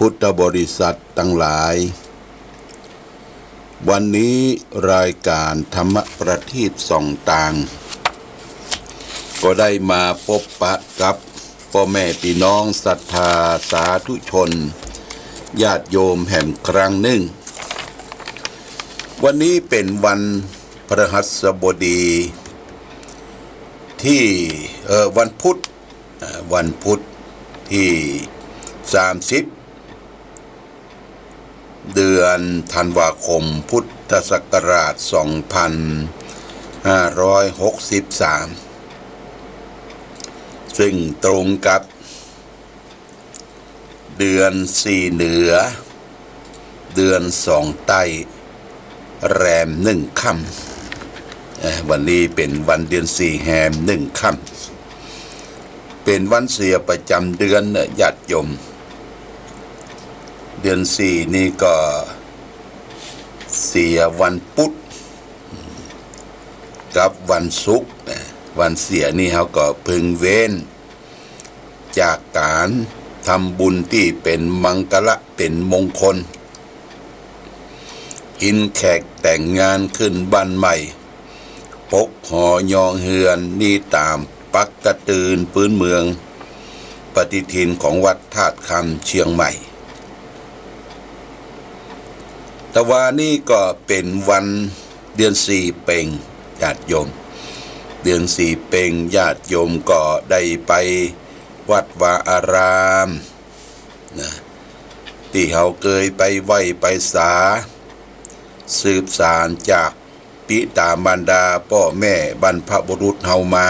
พุทธบริษัททั้งหลายวันนี้รายการธรรมประทีปส่องต่างก็ได้มาพบปะกับพ่อแม่พี่น้องศรัทธาสาธุชนญาติโยมแห่งครั้งหนึ่งวันนี้เป็นวันพฤหัสบดีที่วันพุธที่30เดือนธันวาคมพุทธศักราช2563ซึ่งตรงกับเดือน4เหนือเดือน2ใต้แรม1ค่ำวันนี้เป็นวันเดือน4แรม1ค่ำเป็นวันเสียประจำเดือนญาติโยมเดือน4นี่ก็เสียวันพุธกับวันศุกร์วันเสียนี่เขาก็พึงเว้นจากการทำบุญที่เป็นมังกละเป็นมงคลกินแขกแต่งงานขึ้นบ้านใหม่ปกหอยองเฮือนนี่ตามปักกระตือนพื้นเมืองปฏิทินของวัดธาตุคำเชียงใหม่แต่ว่านี่ก็เป็นวันเดือน4เพ็งญาติโยมเดือน4เพ็งญาติโยมก็ได้ไปวัดวาอารามนะที่เขาเคยไปไหว้ไปสาสืบสานจากปิตามารดาพ่อแม่บรรพบุรุษเฮามา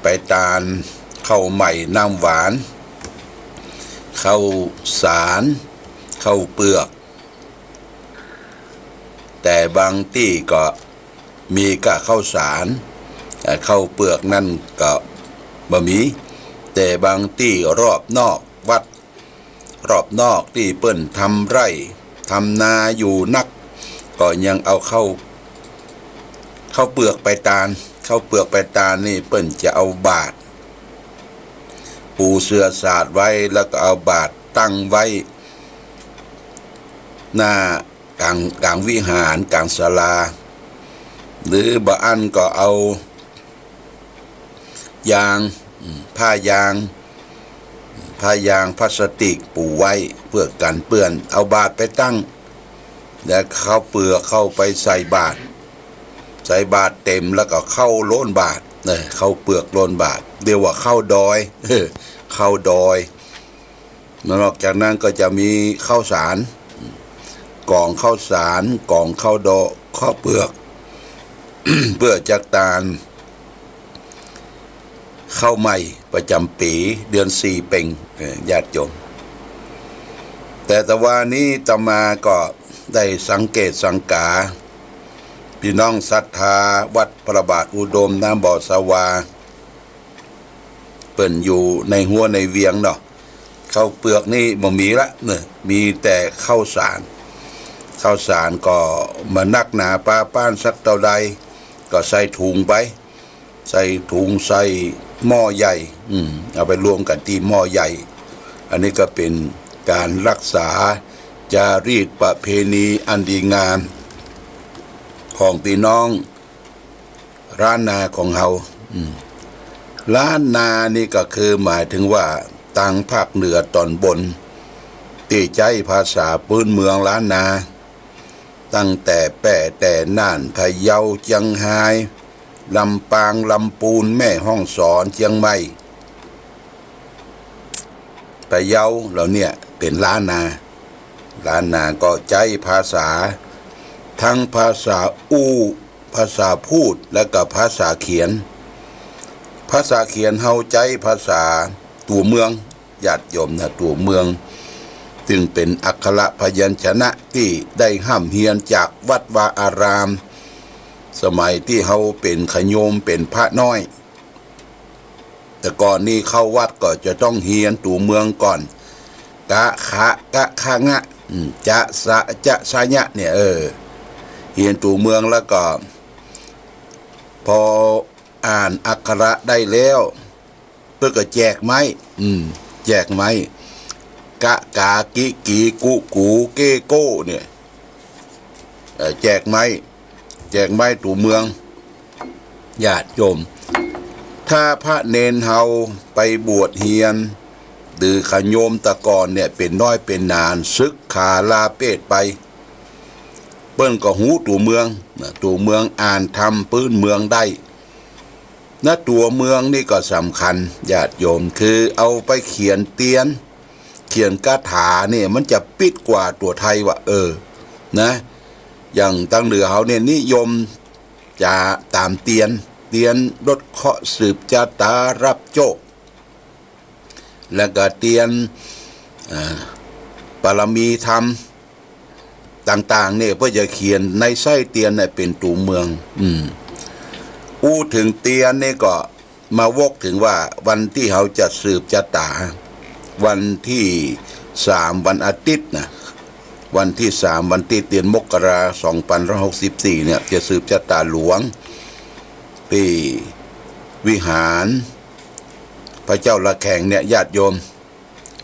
ไปตาลข้าวใหม่น้ำหวานข้าวสารข้าวเปลือกแต่บางที่ก็มีกับข้าวสารข้าวเปลือกนั่นก็บ่มีแต่บางที่รอบนอกวัดรอบนอกที่เปิ้นทำไร่ทำนาอยู่นักก็ยังเอาข้าวเปลือกไปตาลข้าวเปลือกไปตาลนี่เปิ้นจะเอาบาตรปูเสื่อสาดไว้แล้วก็เอาบาตรตั้งไว้หน้ากลางวิหารกลางศาลาหรือบางอันก็เอายางผ้ายางพลาสติกปูไว้เพื่อกันเปื้อนเอาบาตรไปตั้งแล้วข้าวเปลือกเข้าไปใส่บาตรเต็มแล้วก็เข้าโล้นบาตรเข้าเปลือกโล้นบาตรเรียกว่าเข้าดอยเข้าดอยนอกจากนั้นก็จะมีข้าวสารกล่องข้าวสารกล่องข้าวดอกข้าวเปลือก เพื่อจักตาลข้าวใหม่ประจำปีเดือน4เพ็งญาติโยมแต่ตะวันนี้ตมาก็ได้สังเกตสังกาพี่น้องศรัทธาวัดพระบาทอุดมน้ำบ่อสวาเปิ่นอยู่ในหัวในเวียงเนาะข้าวเปลือกนี่บ่มีละเนี่ยมีแต่ข้าวสารก็มานักหนาป้าป้านสักเท่าใดก็ใส่ถุงไปใส่ถุงใส่หม้อใหญ่เอาไปรวมกันที่หม้อใหญ่อันนี้ก็เป็นการรักษาจารีตประเพณีอันดีงามของพี่น้องร้านนาของเฮาร้านนานี่ก็คือหมายถึงว่าทางภาคเหนือตอนบนที่ใช้ภาษาพื้นเมืองล้านนาตั้งแต่แป้แต่น่านพะเยาเชียงรายลำปางลำปูนแม่ฮ่องสอนเชียงใหม่พะเยาเราเนี่ยเป็นล้านนาก็ใช้ภาษาทั้งภาษาภาษาพูดและก็ภาษาเขียนเฮาใช้ภาษาตัวเมืองญาติโยมนะตัวเมืองซึ่งเป็นอักขระพยัญชนะที่ได้ห้ำเฮียนจากวัดวาอารามสมัยที่เฮาเป็นขโยมเป็นพระน้อยแต่ก่อนนี้เข้าวัดก็จะต้องเฮียนตัวเมืองก่อนกะขะกะขะงะจะสะจะสะญะเนี่ยเฮียนตัวเมืองแล้วก็พออ่านอักขระได้แล้วเพื่อก็แจกไม้ กะกากิกีกุกูเกโก้เนี่ยแจกไม้ตู่เมืองญาติโยมถ้าพระเนนเฮาไปบวชเฮียนหรือขโยมตะกอนเนี่ยเป็นน้อยเป็นนานซึกขาลาเป็ดไปเปิ้นก็หูตู่เมืองอ่านทำปื้นเมืองได้นะตัวเมืองนี่ก็สำคัญญาติโยมคือเอาไปเขียนเตียนเขียนคาถาเนี่ยมันจะปิดกว่าตัวไทยว่านะอย่างตั้งเหนือเขาเนี่ยนิยมจะตามเตียนรถเคาะสืบชะตารับโชคแล้วก็เตียนปรมีธรรมต่างๆเนี่ยเพื่อจะเขียนในไส้เตียนเนี่ยเป็นตัวเมืองถึงเตียนนี่ก็มาวกถึงว่าวันที่เขาจะสืบชะตาวันที่3วันอาทิตย์นะวันที่3วันที่เดือนมกราคม2564เนี่ยจะสืบชะตาหลวงที่วิหารพระเจ้าละแข่งเนี่ยญาติโยม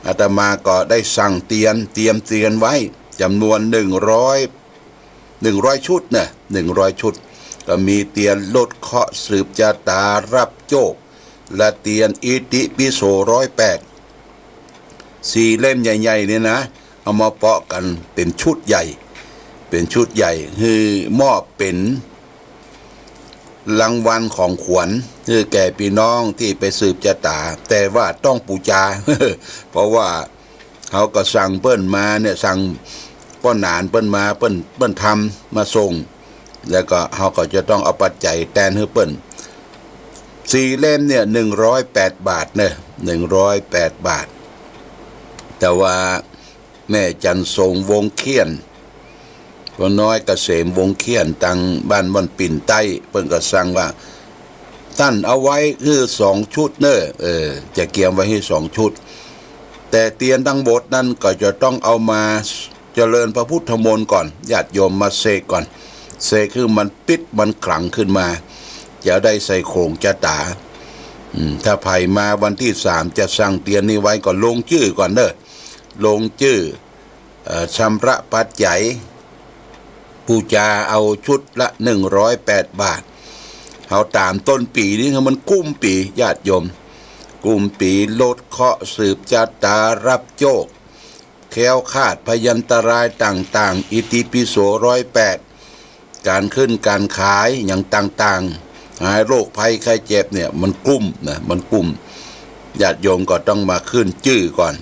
อาตมาก็ได้สั่งเตรียมเตียนไว้จำนวน100ชุดนะ100ชุดก็มีเตียนลดเคาะสืบชะตารับโชคและเตียนอิติปิโส108 4 เล่มใหญ่ๆเนี่ยนะเอามาเปาะกันเป็นชุดใหญ่คือมอบเป็นรางวัลของขวัญคือแก่พี่น้องที่ไปสืบชะตาแต่ว่าต้องปูจา เพราะว่าเขาก็สั่งเปิ้นมาเนี่ยสั่งป้อนหนานเปิ้นมาเปิ้นทำมาส่งแล้วก็เขาก็จะต้องเอาปัจจัยแทนให้เปิ้น4 เล่มเนี่ย108 บาทเนี่ย108 บาทแต่ว่าแม่จันทรงวงเขียนพ่อน้อยเกษมวงเขียนตังบ้านบ่อนปิ่นใต้เปิ้นก็สั่งว่าท่านเอาไว้คือ2 ชุดเนอะจะเกียมไว้ให้2 ชุดแต่เตียนทั้งบทนั้นก็จะต้องเอามาเจริญพระพุทธมนต์ก่อนญาติโยมมาเสกก่อนเสกคือมันปิดมันขลังขึ้นมาจะได้ใส่โครงชะตาถ้าไผมาวันที่3จะสั่งเตียนนี้ไว้ก็ลงชื่อก่อนเนอะลงชื่อชำระปัจจัยปูจาเอาชุดละ108 บาทเอาตามต้นปีนี้มันกุ้มปีญาติโยมกุ้มปีลดเคาะสืบชะตารับโชคแคล้วคลาดพยันตรายต่างๆอิติปิโส108การขึ้นการขายอย่างต่างๆหายโรคภัยไข้เจ็บเนี่ยมันกุ้มญาติโยมก็ต้องมาขึ้นชื่อก่อน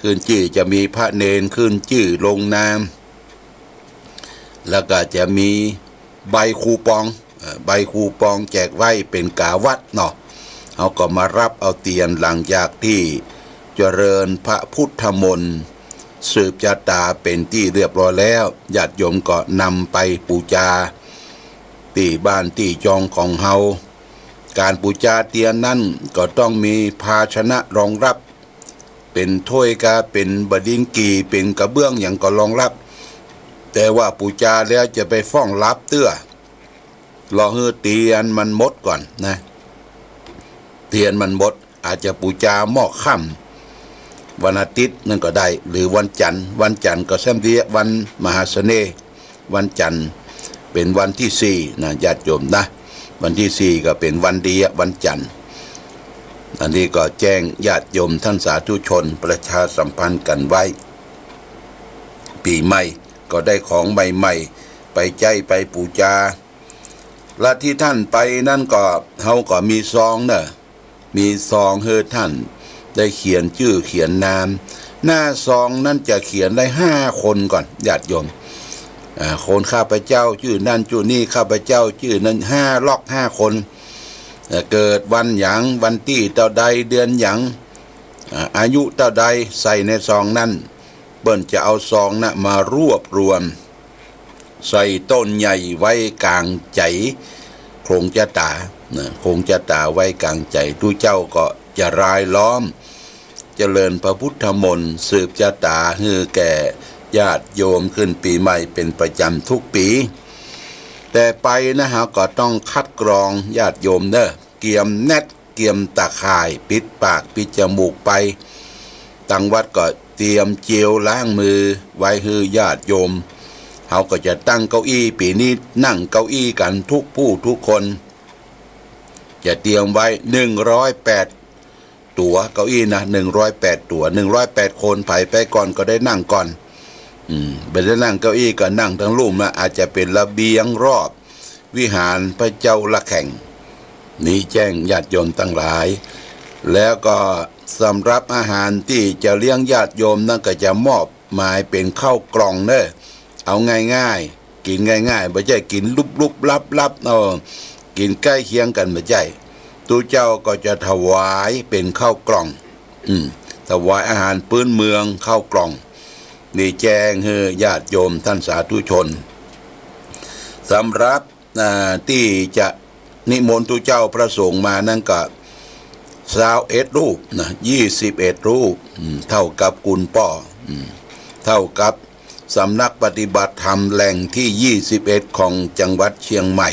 ขึ้นชื่อจะมีพระเนนขึ้นชื่อลงนามแล้วก็จะมีใบคูปองแจกไว้เป็นกาวัดเนาะเขาก็มารับเอาเตียนหลังจากที่เจริญพระพุทธมนต์สืบชะตาเป็นที่เรียบร้อยแล้วญาติโยมก็นำไปปูจาที่บ้านที่จองของเฮาการปูจาเตียนนั้นก็ต้องมีภาชนะรองรับเป็นถ้วยกาเป็นบดินกีเป็นกระเบื้องอย่างก็รองรับแต่ว่าปูจาแล้วจะไปฟ้องรับเตื้อรอให้เตียนมันหมดก่อนนะเตียนมันหมดอาจจะปูจาหม้อค่ำวันอาทิตย์นั่นก็ได้หรือวันจันทร์ก็แซมเดียวันมหาเสน่ห์วันจันทร์เป็นวันที่4นะญาติโยมนะวันที่4ก็เป็นวันดีวันจันทร์อันนี้ก็แจ้งญาติโยมท่านสาธุชนประชาสัมพันธ์กันไว้ปีใหม่ก็ได้ของใหม่ๆไปใจไปปูจาและที่ท่านไปนั่นก็เขาก็มีซองเนอะมีซองให้ท่านได้เขียนชื่อเขียนนามหน้าซองนั่นจะเขียนได้5 คนก่อนญาติโยมคนข้าพเจ้าชื่อนั่นชื่อนี่ข้าพเจ้าชื่อนั้น5 ล็อก 5 คนเกิดวันหยังวันที่เท่าใดเดือนหยังอายุเท่าใดใส่ในซองนั้นเปิ้นจะเอาซองน่ะมารวบรวมใส่ต้นใหญ่ไว้กลางใจโครงชะตาโครงชะตาไว้กลางใจทุกเจ้าก็จะรายล้อมเจริญพระพุทธมนต์สืบชะตาให้แก่ญาติโยมขึ้นปีใหม่เป็นประจำทุกปีแต่ไปนะฮะก็ต้องคัดกรองญาติโยมเนอะเกียมแนตเกียมตาข่ายปิดปากปิดจมูกไปตังวัดก็ เตรียมเจลล้างมือไว้ให้ญาติโยมเขาก็จะตั้งเก้าอี้ปีนี้นั่งเก้าอี้กันทุกผู้ทุกคนจะเตรียมไว้108ตัวเก้าอี้นะ108ตัว108คนไปก่อนก็ได้นั่งก่อนไปได้นั่งเก้าอี้ก็นั่งทั้งลุ่มนะอาจจะเป็นระเบียงรอบวิหารพระเจ้าละแข่งนี้แจ้งญาติโยมทั้งหลายแล้วก็สำหรับอาหารที่จะเลี้ยงญาติโยมนั่นก็จะมอบหมายเป็นข้าวกล่องเด้อเอาง่ายๆกินง่ายๆไม่ใช่กินลุบๆลับๆกินใกล้เคียงกันไม่ใช่ตู้เจ้าก็จะถวายเป็นข้าวกล่องถวายอาหารพื้นเมืองข้าวกล่องนี่แจ้งให้ญาติโยมท่านสาธุชนสำหรับที่จะนิมนต์ตู้เจ้าพระสงฆ์มานั่นก็21รูปนะ21รูปเท่ากับกุลป้อเท่ากับสำนักปฏิบัติธรรมแหล่งที่21ของจังหวัดเชียงใหม่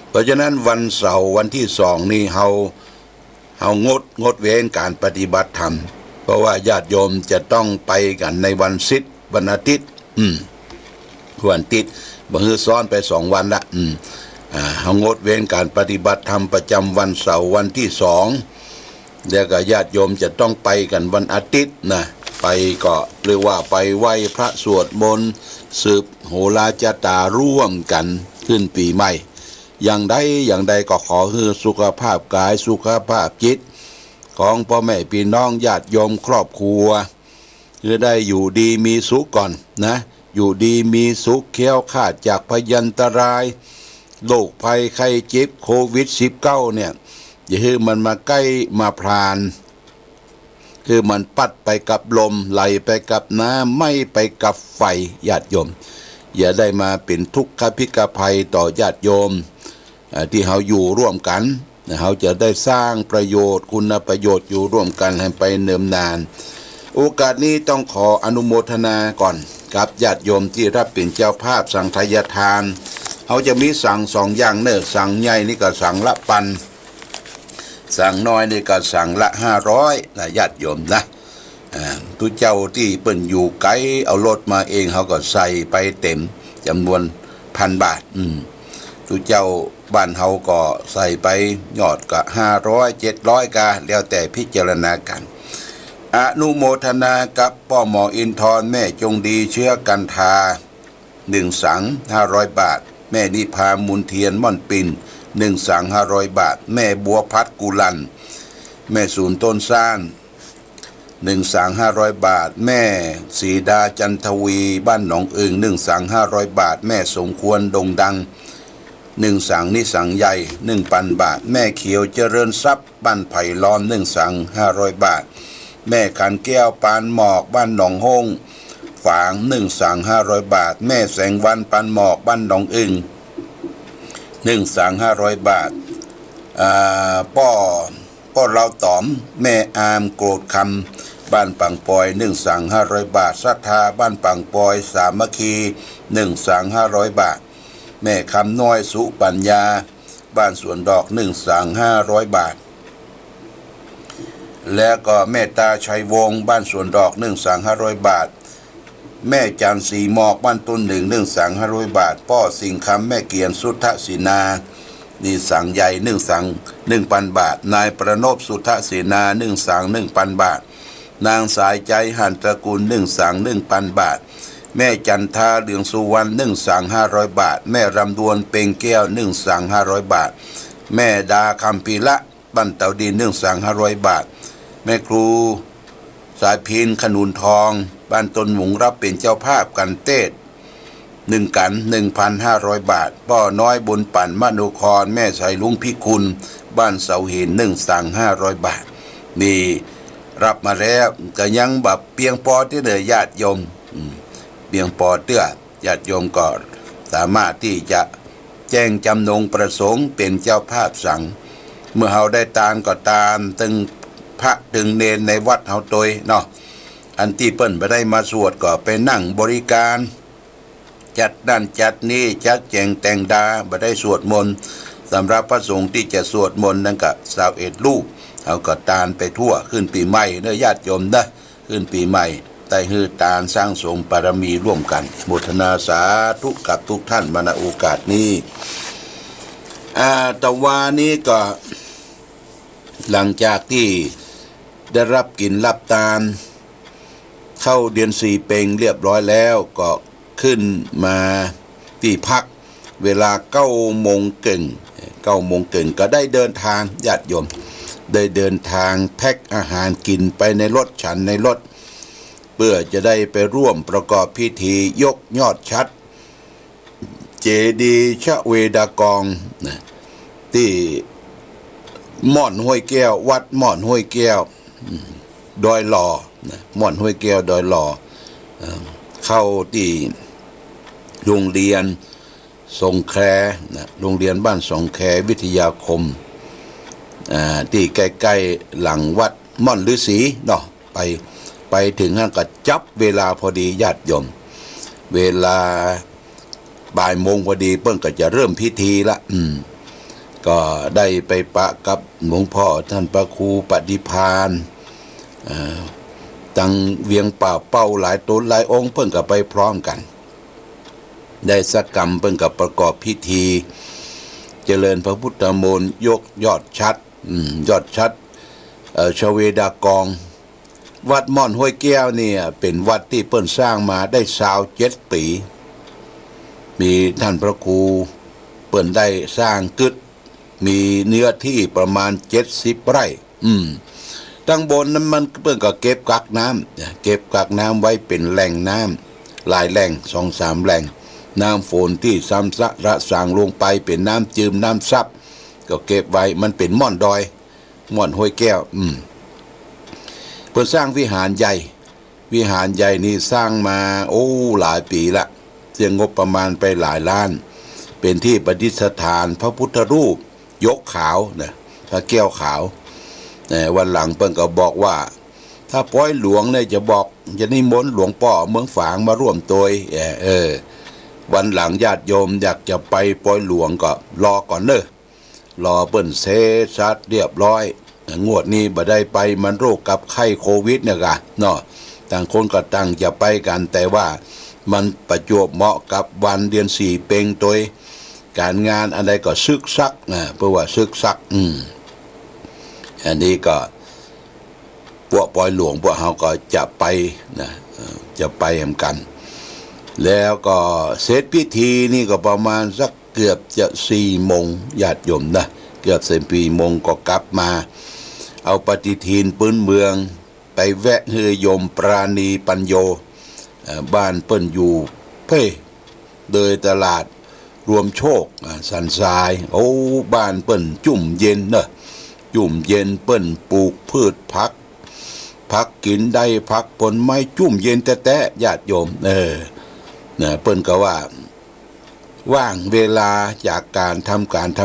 เพราะฉะนั้นวันเสาร์วันที่2นี่เฮางดเว้นการปฏิบัติธรรมเพราะว่าญาติโยมจะต้องไปกันในวันศิษย์วันอาทิตย์วันอาทิตย์บ่ฮือซ้อนไป2วันละเฮางดเว้นการปฏิบัติธรรมประจำวันเสาร์วันที่2แล้วก็ญาติโยมจะต้องไปกันวันอาทิตย์นะไปก็เรียกว่าไปไหว้พระสวดมนต์สืบโหราจตาร่วมกันขึ้นปีใหม่อย่างใดก็ขอให้สุขภาพกายสุขภาพจิตของพ่อแม่พี่น้องญาติโยมครอบครัวจะได้อยู่ดีมีสุขก่อนนะอยู่ดีมีสุขแคล้วคลาดจากพยันตรายโรคภัยไข้เจ็บโควิด-19เนี่ยอย่าให้มันมาใกล้มาพรานคือมันปัดไปกับลมไหลไปกับน้ำไม่ไปกับไฟญาติโยมอย่าได้มาเป็นทุกขภิกภัยต่อญาติโยมที่เขาอยู่ร่วมกันเขาจะได้สร้างประโยชน์คุณประโยชน์อยู่ร่วมกันให้ไปเนิ่นนานโอกาสนี้ต้องขออนุโมทนาก่อนกับญาติโยมที่รับเป็นเจ้าภาพสังฆทานเขาจะมีสั่ง2อย่างเนอะสั่งใหญ่นี่ก็สั่งละปันสั่งน้อยนี่ก็สั่งละ500นะญาติโยมนะทุกเจ้าที่เปิ้นอยู่ไกลเอารถมาเองเขาก็ใส่ไปเต็มจำนวน1,000 บาททุกเจ้าบ้านเฮาก็ใส่ไปยอดก็500 700กะแล้วแต่พิจารณากันอนุโมทนากับพ่อหมออินทร์แม่จงดีเชื้อกันทา1 สัง500 บาทแม่นิพามุนเทียนม่อนปิ่น1 สัง500 บาทแม่บัวพัดกุลันแม่ศูนย์ต้นซ่าน1 สัง500 บาทแม่ศรีดาจันทวีบ้านหนองอึ่ง1 สัง500 บาทแม่สมควรดงดัง1 สังนี่สังใหญ่1,000 บาทแม่เขียวเจริญทรัพย์บ้านไผ่ล้อม1 สัง500 บาทแม่ขันแก้วปานหมอกบ้านหนองห้งฝาง1 สัง500 บาทแม่แสงวันปานหมอกบ้านหนองอึ่ง1 สัง500 บาทป้อเราตอมแม่อามโกรธคำบ้านปังปอย1 สัง500 บาทศรัทธาบ้านปังปอยสามัคคี1 สัง500 บาทแม่คำน้อยสุปัญญาบ้านสวนดอก1 สัง500 บาทแล้วก็แม่ตาชัยวงศ์บ้านสวนดอก1 สัง500 บาทแม่จันสีหมอกบ้านต้น1 สัง500 บาทพ่อสิงคำแม่เกียรติสุทธศินานี่สังใหญ่1 สัง 1,000 บาทนายประนพสุทธศินา1 สัง 1,000 บาทนางสายใจหันตระกูล1 สัง 1,000 บาทแม่จันทาเหลืองสุวรรณ1 สัง 500 บาทแม่รำดวนเป่งแก้ว1 สัง 500 บาทแม่ดาคำปีละบ้านเต่าดิน1 สัง 500 บาทแม่ครูสายพินขนุนทองบ้านต้นหมุงรับเป็นเจ้าภาพกันเทศ1 กัน 1,500 บาทพ่อน้อยบุญปั่นมโนครแม่ใส่ลุงพิคุณบ้านเสาหิน1 สัง 500 บาทนี่รับมาแล้วก็ยังแบบเพียงพอที่เด้อญาติโยมเพียงพอเตื้อญาติโยมก็สามารถที่จะแจ้งจำนงประสงค์เป็นเจ้าภาพสังเมื่อเฮาได้ตามก็ตามตึงพระตึงเนรในวัดเฮาโดยเนาะอันที่เปิ้นบ่ได้มาสวดก็ไปนั่งบริการจัดนั่นจัดนี้จัดแจงแต่งดาบ่ได้สวดมนต์สำหรับพระสงฆ์ที่จะสวดมนต์นั่นก็21รูปเฮาก็ตามไปทั่วขึ้นปีใหม่เด้อญาติโยมนะขึ้นปีใหม่ ไต่ฮือตานสร้างสมบารมีร่วมกันโมทนาสาธุกับทุกท่านมาณโอกาสนี้ตะวานี้ก็หลังจากที่ได้รับกินรับตามเข้าเดือนสี่เปงเรียบร้อยแล้วก็ขึ้นมาที่พักเวลา9 โมงก็ได้เดินทางญาติโยมได้เดินทางแพ็คอาหารกินไปในรถฉันในรถเพื่อจะได้ไปร่วมประกอบพิธียกยอดชัดเจดีย์ชเวดากองที่ม่อนห้วยแก้ววัดม่อนห้วยแก้วดอยหล่อม่อนห้วยแก้วดอยหล่อเข้าที่โรงเรียนสงแคโรงเรียนบ้านสงแควิทยาคมที่ใกล้ๆหลังวัดม่อนฤาษีเนาะไปถึงนั่นก็จับเวลาพอดีญาติโยมเวลาบ่ายโมงพอดีเพิ่งก็จะเริ่มพิธีละก็ได้ไปปะกับหลวงพ่อท่านพระครูปฏิภาณตั้งเวียงป่าเป้าหลายตนหลายองค์เพิ่งก็ไปพร้อมกันได้สักกรรมเพิ่งก็ประกอบพิธีเจริญพระพุทธมนต์ยกยอดชัดชเวดากองวัดม่อนห้วยแก้วเนี่ยเป็นวัดที่เปิ้นสร้างมาได้27 ปีมีท่านพระครูเปิ้นได้สร้างกึศมีเนื้อที่ประมาณ70 ไร่ตั้งบนนั้นมันเปิ้นก็เก็บกักน้ำไว้เป็นแหล่งน้ำหลายแหล่ง2-3 แหล่งน้ำฝนที่ซ้ำระสางลงไปเป็นน้ำจืมน้ำซับก็เก็บไว้มันเป็นม่อนดอยม่อนห้วยแก้วเพื่อสร้างวิหารใหญ่นี่สร้างมาหลายปีละเสียงงบประมาณไปหลายล้านเป็นที่ประดิษฐานพระพุทธรูปยกขาวนะพระแก้วขาววันหลังเพิ่นก็บอกว่าถ้าป้อยหลวงเนี่ยจะบอกจะนิมนต์หลวงพ่อเมืองฝางมาร่วมตัววันหลังญาติโยมอยากจะไปป้อยหลวงก็รอก่อนเด้อรอเปิ้นเซซัดเรียบร้อยงวดนี้บ่ได้ไปมันโรคกับไข้โควิดเนี่ยกะเนาะต่างคนก็ตั้งจะไปกันแต่ว่ามันประจวบเหมาะกับวันเดือนสี่เพ็งตัวการงานอะไรก็ซึกซักเพราะว่าซึกซักอันนี้ก็พวกปอยหลวงพวกเฮาก็จะไปจะไปเหมือนกันแล้วก็เสร็จพิธีนี่ก็ประมาณสักเกือบจะ4 โมงญาติโยมนะเกือบ4 โมงก็กลับมาเอาปฏิทินปื้นเมืองไปแวะเฮือยมปราณีปัญโยบ้านเปิ้นอยู่เดินตลาดรวมโชคสันทรายบ้านเปิ้นจุ่มเย็นจุ่มเย็นเปิ้นปลูกพืชผักกินได้ผักผลไม้จุ่มเย็นแท้ๆญาติโยมเปิ้นก็ว่าว่างเวลาจากการท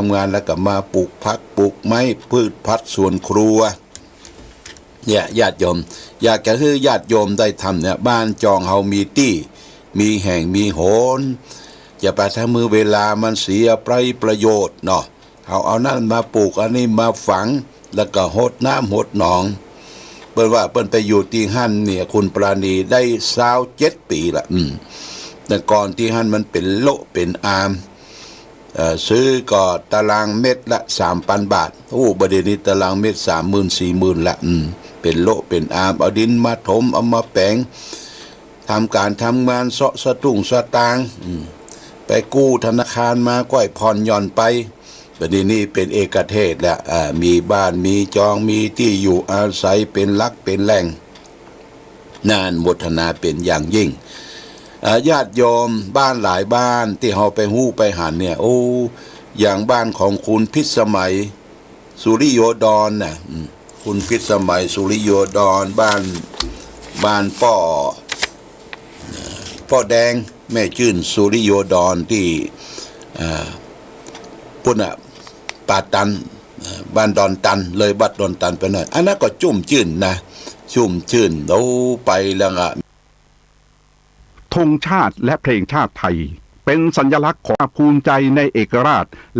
ำงานแล้วก็มาปลูกผักปลูกไม้พืชผักสวนครัวเนี่ยญาติโยมอยากจะให้ญาติโยมได้ทำเนี่ยบ้านจองเฮามีตี้มีแห่งมีโหนจะไปทำมือเวลามันเสียประโยชน์เนาะเอานั่นมาปลูกอันนี้มาฝังแล้วก็หดน้ำหดหนองเปิ้นว่าเปิ้นไปอยู่ที่หั่นเนี่ยคุณปราณีได้27 ปีละแต่ก่อนที่หั่นมันเป็นโลเป็นอามซื้อก็ตารางเม็ดละ 3,000 บาทบัดนี้ตารางเม็ด 30,000-40,000 ละเป็นโลเป็นอามเอาดินมาถมเอามาแปลงทำงานเสาะสตุ้งสตางไปกู้ธนาคารมาก้อยผ่อนหย่อนไปบัดนี้เป็นเอกเทศแล้วมีบ้านมีจองมีที่อยู่อาศัยเป็นหลักเป็นแหล่งนานโมทนาเป็นอย่างยิ่งญาติโยมบ้านหลายบ้านที่เฮาไปฮู้ไปหันเนี่ยอย่างบ้านของคุณพิสมัยสุริโยดรน่ะคุณพิสมัยสุริโยดรบ้านพ่อแดงแม่ชื่นสุริโยดรที่พุ่นป่าตันบ้านดอนตันเลยบัดดอนตันไปหน่อยอันนั้นก็ชุ่มชื่นนะชุ่มชื่นไปแล้วธงชาติและเพลงชาติไทยเป็นสัญลักษณ์ของภูมิใจในเอกราชและ